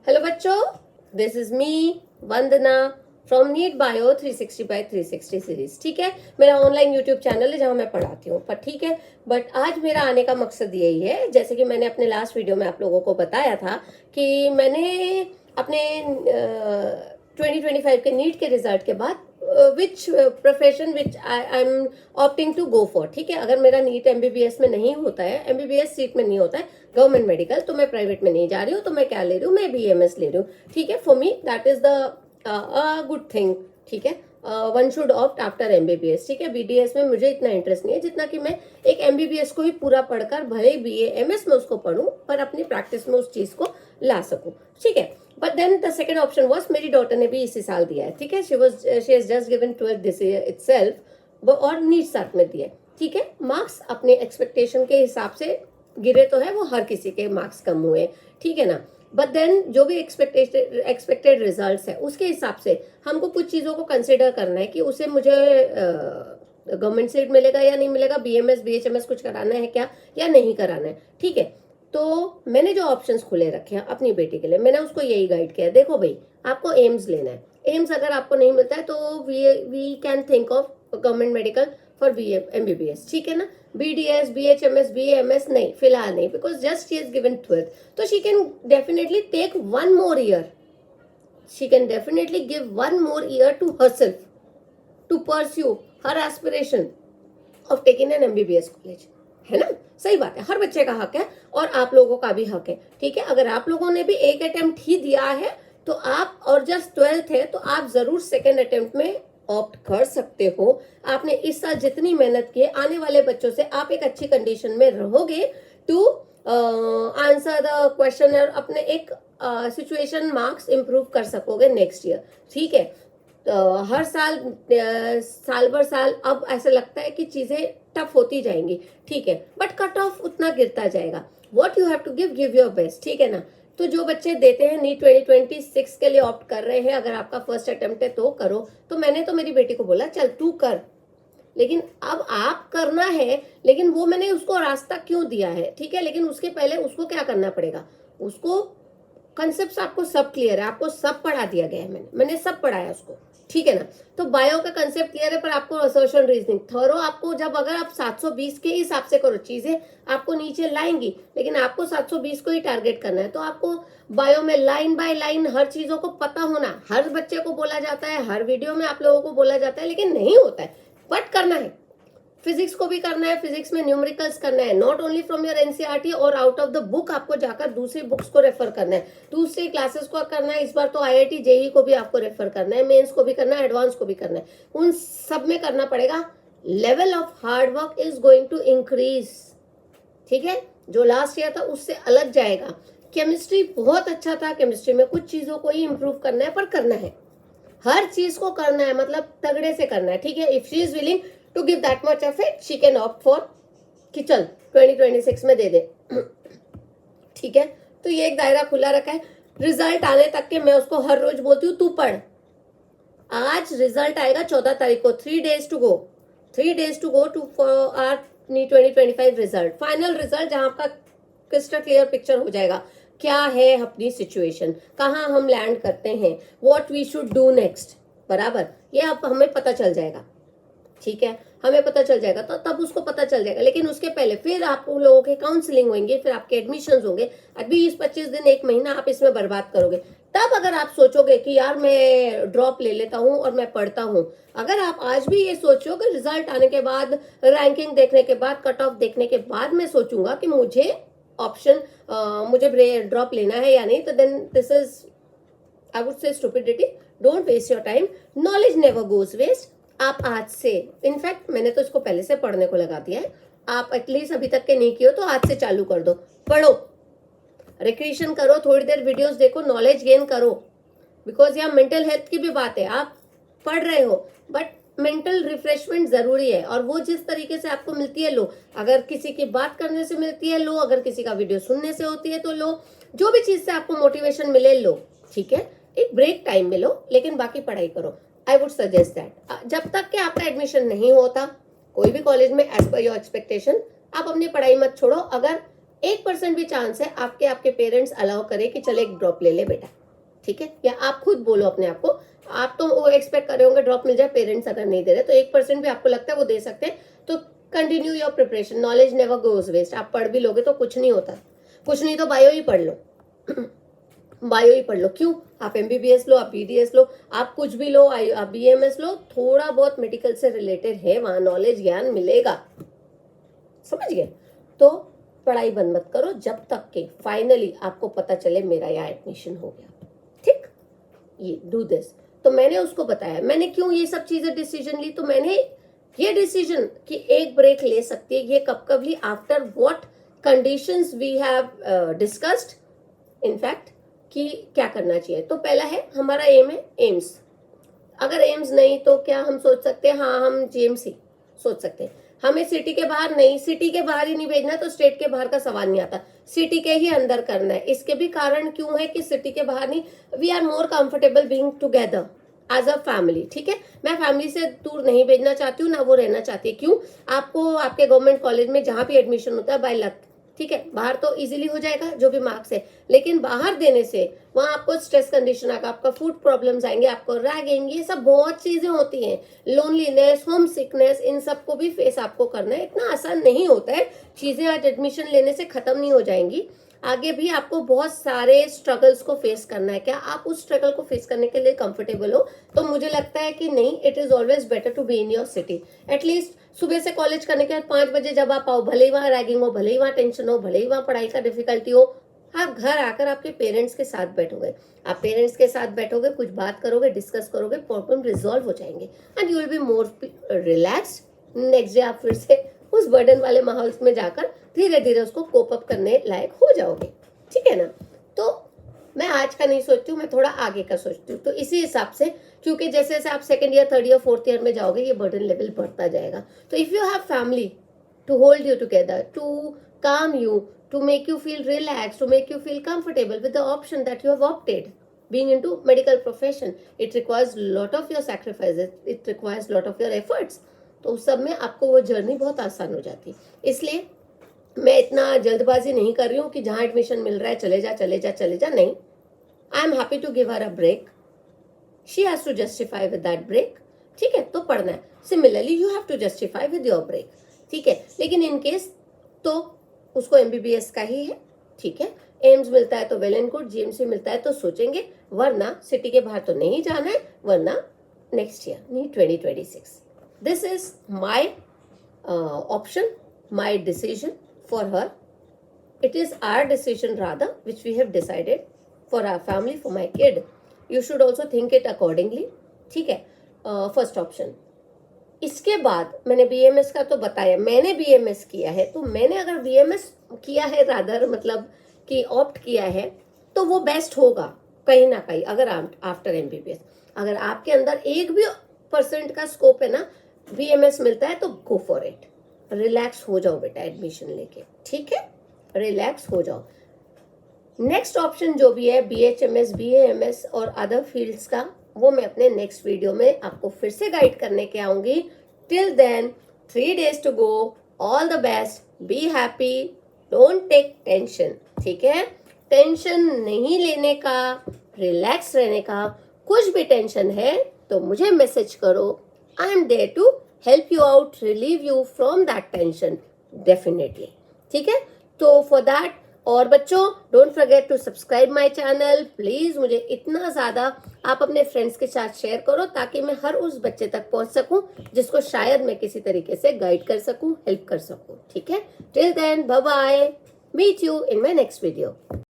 Hello बच्चों, this is me Vandana from NEET bio 360 by 360 series. ठीक है, मेरा ऑनलाइन यूट्यूब चैनल है जहां मैं पढ़ाती हूँ। पर ठीक है, बट आज मेरा आने का मकसद यही है, जैसे कि मैंने अपने लास्ट वीडियो में आप लोगों को बताया था कि मैंने अपने 2025 के नीट के रिजल्ट के बाद which profession which I am opting to go for. ठीक है, अगर मेरा नीट एमबीबीएस में नहीं होता है, एमबीबीएस सीट में नहीं होता है गवर्नमेंट मेडिकल, तो मैं प्राइवेट में नहीं जा रही हूँ, तो मैं क्या ले रही हूँ, मैं बीएमएस ले रही हूँ। ठीक है, for me that is the good thing. ठीक है, one should opt after MBBS. ठीक है, बीडीएस में मुझे इतना इंटरेस्ट नहीं है जितना कि मैं एक एमबीबीएस को ही पूरा पढ़कर भले ही बीए एमएस में उसको पढ़ूं, पर अपनी प्रैक्टिस में उस चीज को ला सकूं। ठीक है, but then the second option was, मेरी डॉटर ने भी इसी साल दिया है। ठीक है, she has just given 12th this year itself, और नीट साथ में दिया है। ठीक है, मार्क्स अपने एक्सपेक्टेशन के हिसाब से गिरे तो है, वो हर किसी के मार्क्स कम हुए। ठीक है ना, बट देन जो भी एक्सपेक्टेड रिजल्ट्स है उसके हिसाब से हमको कुछ चीज़ों को कंसिडर करना है कि उसे मुझे गवर्नमेंट सीट मिलेगा या नहीं मिलेगा, बीएमएस बीएचएमएस कुछ कराना है क्या या नहीं कराना है। ठीक है, तो मैंने जो ऑप्शंस खुले रखे हैं अपनी बेटी के लिए, मैंने उसको यही गाइड किया, देखो भाई आपको एम्स लेना है, एम्स अगर आपको नहीं मिलता है तो we can think of government medical for B MBBS. ठीक है ना, बीडीएस बीएचएमएस बीएमएस नहीं, फिलहाल नहीं, because just she is given 12th, तो she can definitely take one more year, she can definitely give one more year to herself to pursue her aspiration of taking an MBBS college। है ना, सही बात है, हर बच्चे का हक है और आप लोगों का भी हक है। ठीक है, अगर आप लोगों ने भी एक अटेम्प्ट ही दिया है तो आप, और जस्ट 12th है तो आप जरूर सेकेंड अटेम्प्ट में ऑप्ट कर सकते हो। आपने इस साल जितनी मेहनत की है, आने वाले बच्चों से आप एक अच्छी कंडीशन में रहोगे टू आंसर द क्वेश्चन और अपने एक सिचुएशन मार्क्स इंप्रूव कर सकोगे नेक्स्ट ईयर। ठीक है, हर साल साल भर साल अब ऐसा लगता है कि चीजें टफ होती जाएंगी। ठीक है, बट कट ऑफ उतना गिरता जाएगा। What you have to give your best. ठीक है ना, तो जो बच्चे देते हैं नीट 2026 के लिए ऑप्ट कर रहे हैं, अगर आपका फर्स्ट अटेम्प्ट है तो करो। तो मैंने तो मेरी बेटी को बोला चल तू कर, लेकिन अब आप करना है, लेकिन वो मैंने उसको रास्ता क्यों दिया है। ठीक है, लेकिन उसके पहले उसको क्या करना पड़ेगा, उसको कंसेप्ट आपको सब क्लियर है, आपको सब पढ़ा दिया गया है, मैंने सब पढ़ाया उसको। ठीक है ना, तो बायो का कंसेप्ट क्लियर है, पर आपको असर्शन रीजनिंग थोरो, आपको जब अगर आप 720 के हिसाब से करो, चीजें आपको नीचे लाएंगी, लेकिन आपको 720 को ही टारगेट करना है। तो आपको बायो में लाइन बाय लाइन हर चीजों को पता होना, हर बच्चे को बोला जाता है, हर वीडियो में आप लोगों को बोला जाता है, लेकिन नहीं होता है, बट करना है। फिजिक्स को भी करना है, फिजिक्स में न्यूमेरिकल्स करना है, not only from your NCERT और आउट ऑफ द बुक, आपको जाकर दूसरी बुक्स को रेफर करना है, दूसरी क्लासेस को करना है। इस बार तो आईआईटी जेई को भी आपको रेफर करना है, मेंस को भी करना है, एडवांस को भी करना है, उन सब में करना पड़ेगा। Level of hard work is going to increase. ठीक है, जो लास्ट ईयर था उससे अलग जाएगा। केमिस्ट्री बहुत अच्छा था, केमिस्ट्री में कुछ चीजों को ही इंप्रूव करना है, पर करना है, हर चीज को करना है, मतलब तगड़े से करना है। ठीक है, if she is willing to give that much effort, she can opt for कि चल 2026 में दे दे। ठीक है, तो ये एक दायरा खुला रखा है। रिजल्ट आने तक के मैं उसको हर रोज बोलती हूँ तू पढ़। आज रिजल्ट आएगा 14 तारीख को, 3 days to go, 3 days to go to for our 2025 result, final result, जहां आपका क्रिस्टल क्लियर पिक्चर हो जाएगा क्या है अपनी सिचुएशन, कहाँ हम लैंड करते हैं, what we should do next. बराबर, ये अब हमें पता चल जाएगा। ठीक है, हमें पता चल जाएगा, तो तब उसको पता चल जाएगा। लेकिन उसके पहले फिर आप लोगों के काउंसलिंग होंगे, फिर आपके एडमिशन होंगे, 20-25 दिन, एक महीना आप इसमें बर्बाद करोगे। तब अगर आप सोचोगे कि यार मैं ड्रॉप ले लेता हूँ और मैं पढ़ता हूँ, अगर आप आज भी ये सोचो कि रिजल्ट आने के बाद, रैंकिंग देखने के बाद, कट ऑफ देखने के बाद मैं सोचूंगा कि मुझे ऑप्शन मुझे ड्रॉप लेना है या नहीं, तो then this is I would say stupidity. Don't waste your time, knowledge never goes waste. आप आज से, इनफैक्ट मैंने तो इसको पहले से पढ़ने को लगा दिया है, आप एटलीस्ट अभी तक के नहीं किए हो तो आज से चालू कर दो, पढ़ो, रिक्रिएशन करो, थोड़ी देर वीडियोस देखो, नॉलेज गेन करो, बिकॉज यहाँ मेंटल हेल्थ की भी बात है। आप पढ़ रहे हो बट मेंटल रिफ्रेशमेंट जरूरी है, और वो जिस तरीके से आपको मिलती है लो, अगर किसी की बात करने से मिलती है लो, अगर किसी का वीडियो सुनने से होती है तो लो, जो भी चीज से आपको मोटिवेशन मिले लो। ठीक है, एक ब्रेक टाइम में लो, लेकिन बाकी पढ़ाई करो। आई वुड सजेस्ट दैट, जब तक कि आपका एडमिशन नहीं होता कोई भी कॉलेज में एज पर योर एक्सपेक्टेशन, आप अपनी पढ़ाई मत छोड़ो। अगर 1% भी चांस है आपके पेरेंट्स अलाउ करे कि चले एक ड्रॉप ले ले बेटा, ठीक है, या आप खुद बोलो अपने आप को, आप तो वो एक्सपेक्ट कर रहे होंगे ड्रॉप मिल जाए, पेरेंट्स अगर नहीं दे रहे तो 1% भी आपको लगता है वो दे सकते हैं, तो continue your preparation, knowledge never goes waste. आप पढ़ भी लोगे तो कुछ नहीं होता, कुछ नहीं तो बायो ही पढ़ लो बायो ही पढ़ लो। क्यों? आप एमबीबीएस लो, आप बीडीएस लो, आप कुछ भी लो, आप बीएमएस लो, थोड़ा बहुत मेडिकल से रिलेटेड है, वहां नॉलेज ज्ञान मिलेगा, समझ गए? तो पढ़ाई बंद मत करो जब तक कि फाइनली आपको पता चले मेरा यहाँ एडमिशन हो गया, ठीक? ये डू दिस। तो मैंने उसको बताया, मैंने क्यों ये सब चीजें डिसीजन ली, तो मैंने ये डिसीजन कि एक ब्रेक ले सकती है, ये कब ली, after what conditions we have discussed in fact, कि क्या करना चाहिए। तो पहला है हमारा एम है एम्स, अगर एम्स नहीं तो क्या हम सोच सकते हैं, हाँ हम जीएमसी सोच सकते हैं। हमें सिटी के बाहर नहीं, सिटी के बाहर ही नहीं भेजना तो स्टेट के बाहर का सवाल नहीं आता, सिटी के ही अंदर करना है। इसके भी कारण क्यों है कि सिटी के बाहर नहीं, we are more comfortable being together as a family, ठीक है। मैं फैमिली से दूर नहीं भेजना चाहती हूँ, ना वो रहना चाहती है। क्यों? आपको आपके गवर्नमेंट कॉलेज में जहां भी एडमिशन होता है बाय लक, ठीक है, बाहर तो इजीली हो जाएगा जो भी मार्क्स है, लेकिन बाहर देने से वहां आपको स्ट्रेस कंडीशन आएगा, आपका फूड प्रॉब्लम्स आएंगे, आपको रैगिंग, ये सब बहुत चीजें होती हैं, लोनलीनेस, होम सिकनेस, इन सब को भी फेस आपको करना है। इतना आसान नहीं होता है, चीजें आज एडमिशन लेने से खत्म नहीं हो जाएंगी, आगे भी आपको बहुत सारे स्ट्रगल्स को फेस करना है। क्या आप उस स्ट्रगल को फेस करने के लिए कंफर्टेबल हो? तो मुझे लगता है कि नहीं, it is always better to be in your city. At least सुबह से कॉलेज करने के बाद 5 बजे जब आप आओ, भले ही वहां रैगिंग हो, भले ही वहां टेंशन हो, भले ही वहां पढ़ाई का डिफिकल्टी हो, आप घर आकर आपके पेरेंट्स के साथ बैठोगे, आप पेरेंट्स के साथ बैठोगे, कुछ बात करोगे, डिस्कस करोगे, प्रॉब्लम रिजॉल्व हो जाएंगे and you will be more relaxed. Next day आप फिर से उस बर्डन वाले माहौल में जाकर धीरे धीरे उसको कोप अप करने लायक हो जाओगे, ठीक है ना। तो मैं आज का नहीं सोचती हूँ, मैं थोड़ा आगे का सोचती हूँ। तो इसी हिसाब से, क्योंकि जैसे जैसे आप second year, third year, fourth year में जाओगे, ये बर्डन लेवल बढ़ता जाएगा। तो if you have family to hold you together, to calm you, to make you feel relaxed, to make you feel comfortable with the option that you have opted, being into medical profession, it requires lot of your sacrifices, it requires lot of your efforts। तो उस सब में आपको वो journey बहुत आसान हो जाती है। इसलिए मैं इतना जल्दबाजी नहीं कर रही हूँ कि जहां एडमिशन मिल रहा है चले जा चले जा चले जा, नहीं। I am happy to give her a break, she has to justify with that break, ठीक है। तो पढ़ना है, similarly you have to justify with your break, ठीक है। लेकिन इन केस तो उसको एमबीबीएस का ही है, ठीक है। एम्स मिलता है तो वेल एंड गुड, जीएमसी मिलता है तो सोचेंगे, वरना सिटी के बाहर तो नहीं जाना है, वरना नेक्स्ट ईयर नहीं 2026। This is my option, my decision for her. It is our decision rather which we have decided for our family, for my kid. You should also think it accordingly, ठीक है। First option. इसके बाद मैंने BMS का तो बताया, मैंने BMS किया है, तो मैंने अगर बीएमएस किया है रादर, मतलब कि ऑप्ट किया है, तो वो बेस्ट होगा कहीं ना कहीं। अगर आफ्टर एमबीबीएस अगर आपके अंदर 1% का स्कोप है ना, बीएमएस मिलता है, तो गो फॉर इट। रिलैक्स हो जाओ बेटा एडमिशन लेके, ठीक है, रिलैक्स हो जाओ। नेक्स्ट ऑप्शन जो भी है बीएचएमएस, बीएएमएस और अदर फील्ड्स का, वो मैं अपने नेक्स्ट वीडियो में आपको फिर से गाइड करने के आऊंगी। Till then 3 days to go, all the best, be happy, don't take tension, ठीक है। टेंशन नहीं लेने का, रिलैक्स रहने का। कुछ भी टेंशन है तो मुझे मैसेज करो, I am there to help you out, relieve you from that tension definitely, ठीक है। तो फॉर दैट, और बच्चों don't forget to subscribe my channel please. मुझे इतना ज्यादा आप अपने फ्रेंड्स के साथ शेयर करो ताकि मैं हर उस बच्चे तक पहुंच सकूं जिसको शायद मैं किसी तरीके से गाइड कर सकूं, हेल्प कर सकूं, ठीक है। Till then bye bye, meet you in my next video.